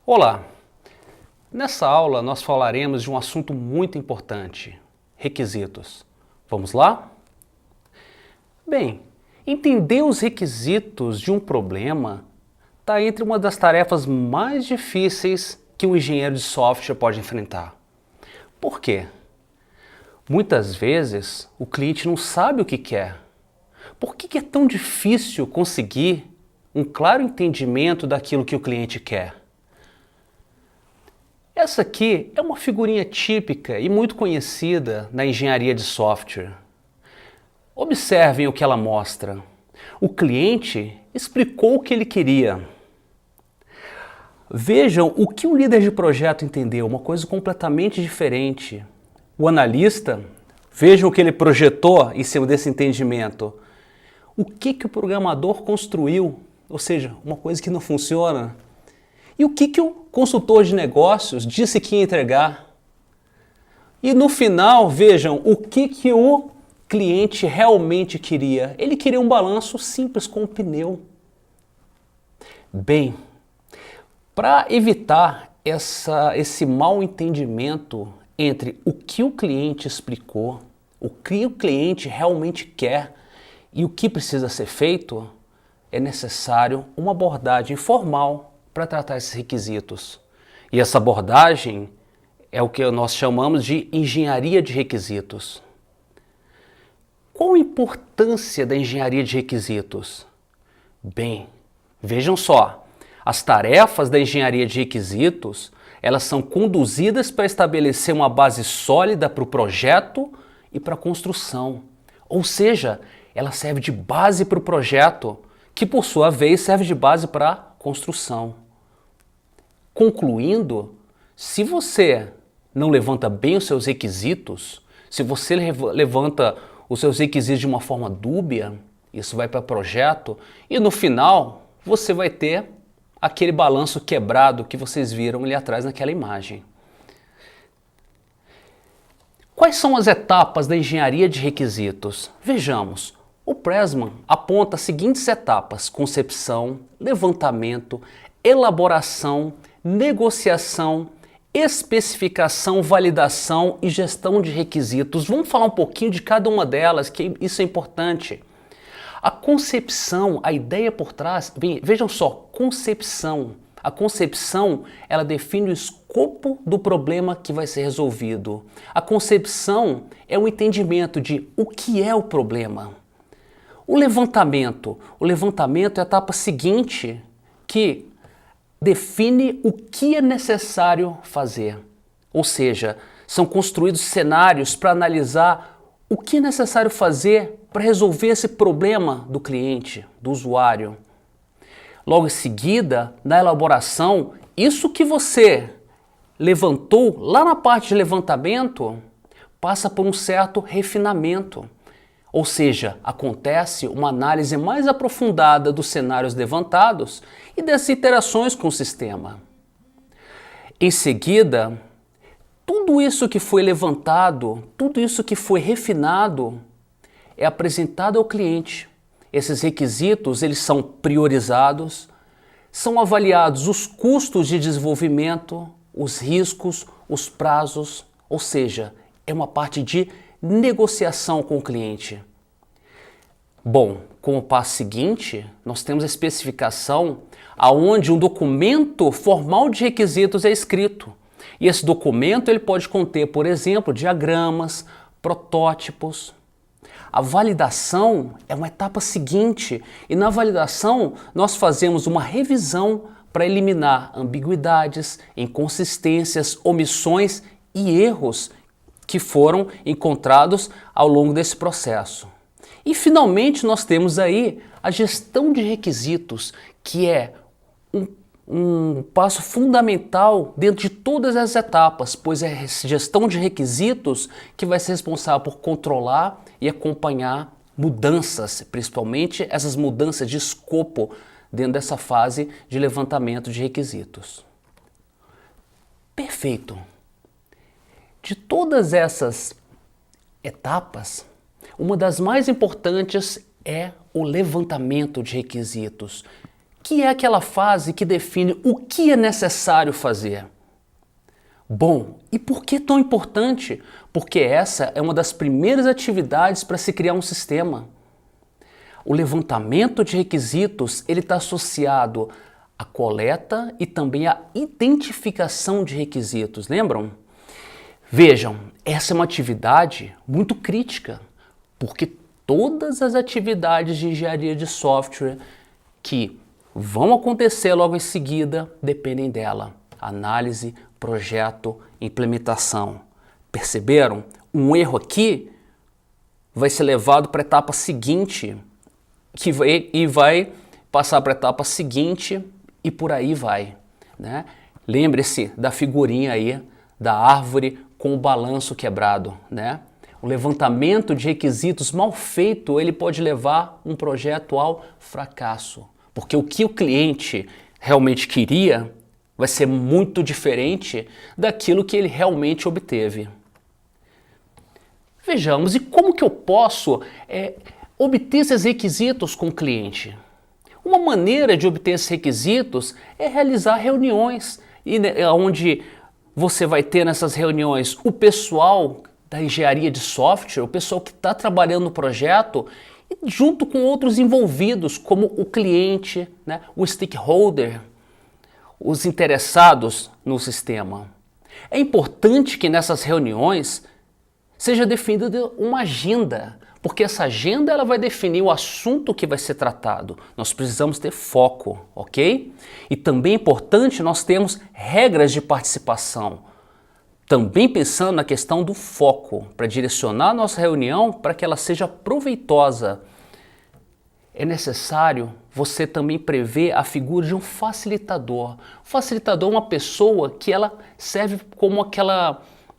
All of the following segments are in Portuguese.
Olá! Nessa aula nós falaremos de um assunto muito importante, requisitos. Vamos lá? Bem, entender os requisitos de um problema está entre uma das tarefas mais difíceis que um engenheiro de software pode enfrentar. Por quê? Muitas vezes o cliente não sabe o que quer. Por que é tão difícil conseguir um claro entendimento daquilo que o cliente quer? Essa aqui é uma figurinha típica e muito conhecida na engenharia de software. Observem o que ela mostra. O cliente explicou o que ele queria. Vejam o que o líder de projeto entendeu, uma coisa completamente diferente. O analista, vejam o que ele projetou em cima desse entendimento. O que o programador construiu, ou seja, uma coisa que não funciona. E o que o consultor de negócios disse que ia entregar. E no final, vejam o que o cliente realmente queria. Ele queria um balanço simples com um pneu. Bem, para evitar esse mal entendimento entre o que o cliente explicou, o que o cliente realmente quer e o que precisa ser feito, é necessário uma abordagem formal para tratar esses requisitos. E essa abordagem é o que nós chamamos de engenharia de requisitos. Qual a importância da engenharia de requisitos? Bem, vejam só, as tarefas da engenharia de requisitos, elas são conduzidas para estabelecer uma base sólida para o projeto e para a construção. Ou seja, ela serve de base para o projeto, que por sua vez serve de base para a construção. Concluindo, se você não levanta bem os seus requisitos, se você levanta os seus requisitos de uma forma dúbia, isso vai para o projeto e no final você vai ter aquele balanço quebrado que vocês viram ali atrás naquela imagem. Quais são as etapas da engenharia de requisitos? Vejamos. O Pressman aponta as seguintes etapas: concepção, levantamento, elaboração, negociação, especificação, validação e gestão de requisitos. Vamos falar um pouquinho de cada uma delas, que isso é importante. A concepção, a ideia por trás, vejam só, concepção. A concepção, ela define o escopo do problema que vai ser resolvido. A concepção é o entendimento de o que é o problema. O levantamento é a etapa seguinte que define o que é necessário fazer. Ou seja, são construídos cenários para analisar o que é necessário fazer para resolver esse problema do cliente, do usuário. Logo em seguida, na elaboração, isso que você levantou lá na parte de levantamento passa por um certo refinamento. Ou seja, acontece uma análise mais aprofundada dos cenários levantados e das interações com o sistema. Em seguida, tudo isso que foi levantado, tudo isso que foi refinado, é apresentado ao cliente. Esses requisitos, eles são priorizados, são avaliados os custos de desenvolvimento, os riscos, os prazos, ou seja, é uma parte de negociação com o cliente. Bom, como passo seguinte, nós temos a especificação aonde um documento formal de requisitos é escrito. E esse documento ele pode conter, por exemplo, diagramas, protótipos. A validação é uma etapa seguinte e na validação nós fazemos uma revisão para eliminar ambiguidades, inconsistências, omissões e erros que foram encontrados ao longo desse processo. E finalmente nós temos aí a gestão de requisitos, que é um passo fundamental dentro de todas as etapas, pois é a gestão de requisitos que vai ser responsável por controlar e acompanhar mudanças, principalmente essas mudanças de escopo dentro dessa fase de levantamento de requisitos. Perfeito! De todas essas etapas, uma das mais importantes é o levantamento de requisitos, que é aquela fase que define o que é necessário fazer. Bom, e por que tão importante? Porque essa é uma das primeiras atividades para se criar um sistema. O levantamento de requisitos ele está associado à coleta e também à identificação de requisitos, lembram? Vejam, essa é uma atividade muito crítica, porque todas as atividades de engenharia de software que vão acontecer logo em seguida dependem dela. Análise, projeto, implementação. Perceberam? Um erro aqui vai ser levado para a etapa seguinte, vai passar para a etapa seguinte e por aí vai, né? Lembre-se da figurinha aí da árvore com o balanço quebrado, né? O levantamento de requisitos mal feito, ele pode levar um projeto ao fracasso, porque o que o cliente realmente queria vai ser muito diferente daquilo que ele realmente obteve. Vejamos, e como que eu posso obter esses requisitos com o cliente? Uma maneira de obter esses requisitos é realizar reuniões, onde você vai ter nessas reuniões o pessoal da engenharia de software, o pessoal que está trabalhando no projeto, junto com outros envolvidos, como o cliente, né, o stakeholder, os interessados no sistema. É importante que nessas reuniões seja definida uma agenda, porque essa agenda ela vai definir o assunto que vai ser tratado. Nós precisamos ter foco, ok? E também é importante nós termos regras de participação, também pensando na questão do foco, para direcionar a nossa reunião para que ela seja proveitosa. É necessário você também prever a figura de um facilitador. O facilitador é uma pessoa que ela serve como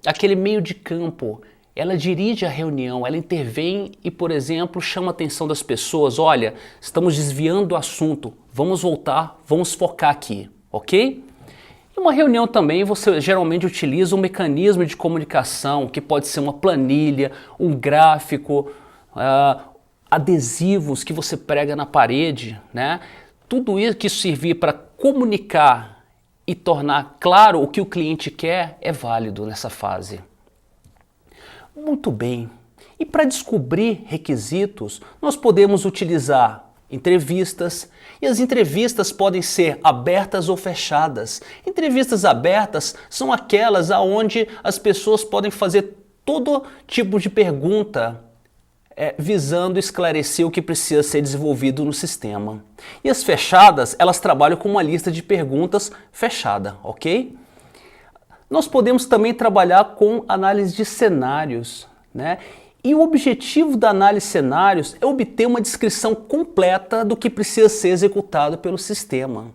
aquele meio de campo. Ela dirige a reunião, ela intervém e, por exemplo, chama a atenção das pessoas. Olha, estamos desviando do assunto, vamos voltar, vamos focar aqui, ok? Em uma reunião também você geralmente utiliza um mecanismo de comunicação, que pode ser uma planilha, um gráfico, adesivos que você prega na parede, né? Tudo isso que servir para comunicar e tornar claro o que o cliente quer é válido nessa fase. Muito bem. E para descobrir requisitos, nós podemos utilizar entrevistas, e as entrevistas podem ser abertas ou fechadas. Entrevistas abertas são aquelas onde as pessoas podem fazer todo tipo de pergunta visando esclarecer o que precisa ser desenvolvido no sistema. E as fechadas, elas trabalham com uma lista de perguntas fechada, ok? Nós podemos também trabalhar com análise de cenários, né? E o objetivo da análise de cenários é obter uma descrição completa do que precisa ser executado pelo sistema.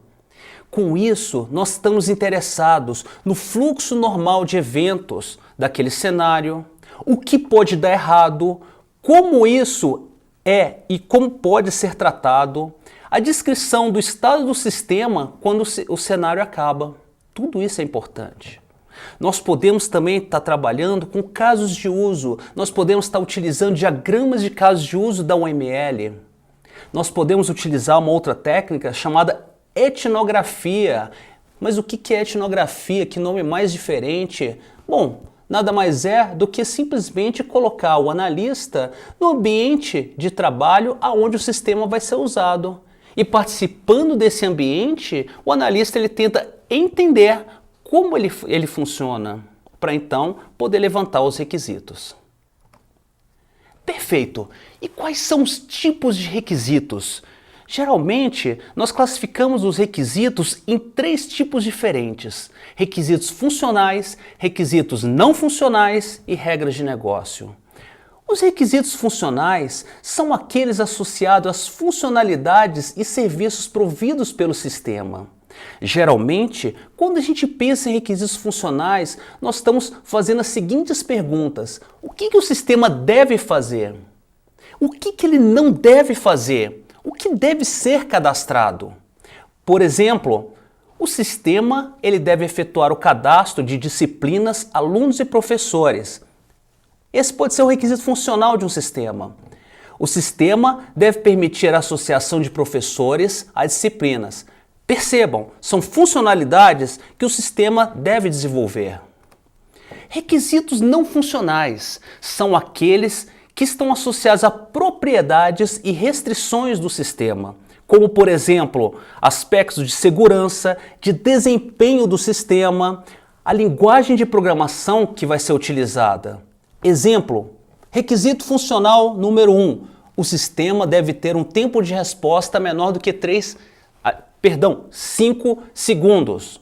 Com isso, nós estamos interessados no fluxo normal de eventos daquele cenário, o que pode dar errado, como isso é e como pode ser tratado, a descrição do estado do sistema quando o cenário acaba. Tudo isso é importante. Nós podemos também estar trabalhando com casos de uso, nós podemos estar utilizando diagramas de casos de uso da UML. Nós podemos utilizar uma outra técnica chamada etnografia. Mas o que é etnografia? Que nome mais diferente? Bom, nada mais é do que simplesmente colocar o analista no ambiente de trabalho aonde o sistema vai ser usado. E participando desse ambiente, o analista ele tenta entender como ele funciona, para então poder levantar os requisitos. Perfeito! E quais são os tipos de requisitos? Geralmente, nós classificamos os requisitos em 3 tipos diferentes: requisitos funcionais, requisitos não funcionais e regras de negócio. Os requisitos funcionais são aqueles associados às funcionalidades e serviços providos pelo sistema. Geralmente, quando a gente pensa em requisitos funcionais, nós estamos fazendo as seguintes perguntas: o que o sistema deve fazer? O que ele não deve fazer? O que deve ser cadastrado? Por exemplo, o sistema ele deve efetuar o cadastro de disciplinas, alunos e professores. Esse pode ser um requisito funcional de um sistema. O sistema deve permitir a associação de professores a disciplinas. Percebam, são funcionalidades que o sistema deve desenvolver. Requisitos não funcionais são aqueles que estão associados a propriedades e restrições do sistema, como, por exemplo, aspectos de segurança, de desempenho do sistema, a linguagem de programação que vai ser utilizada. Exemplo, requisito funcional número 1. O sistema deve ter um tempo de resposta menor do que 5 segundos.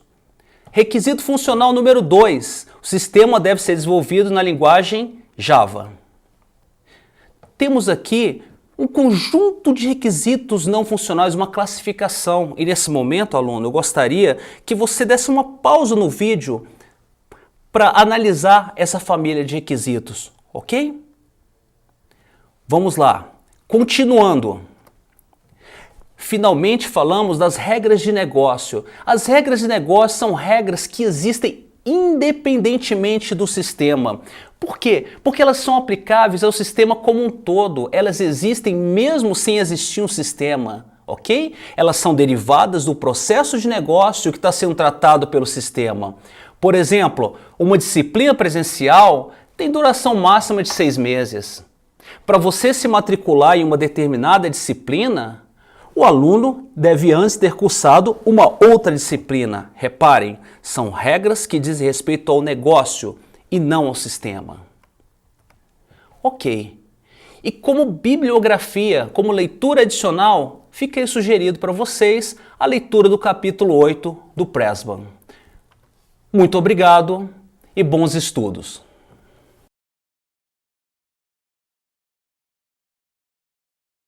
Requisito funcional número 2. O sistema deve ser desenvolvido na linguagem Java. Temos aqui um conjunto de requisitos não funcionais, uma classificação. E nesse momento, aluno, eu gostaria que você desse uma pausa no vídeo para analisar essa família de requisitos, ok? Vamos lá. Continuando. Finalmente falamos das regras de negócio. As regras de negócio são regras que existem independentemente do sistema. Por quê? Porque elas são aplicáveis ao sistema como um todo. Elas existem mesmo sem existir um sistema, ok? Elas são derivadas do processo de negócio que está sendo tratado pelo sistema. Por exemplo, uma disciplina presencial tem duração máxima de 6 meses. Para você se matricular em uma determinada disciplina, o aluno deve antes ter cursado uma outra disciplina. Reparem, são regras que dizem respeito ao negócio e não ao sistema. Ok. E como bibliografia, como leitura adicional, fica aí sugerido para vocês a leitura do capítulo 8 do Pressman. Muito obrigado e bons estudos!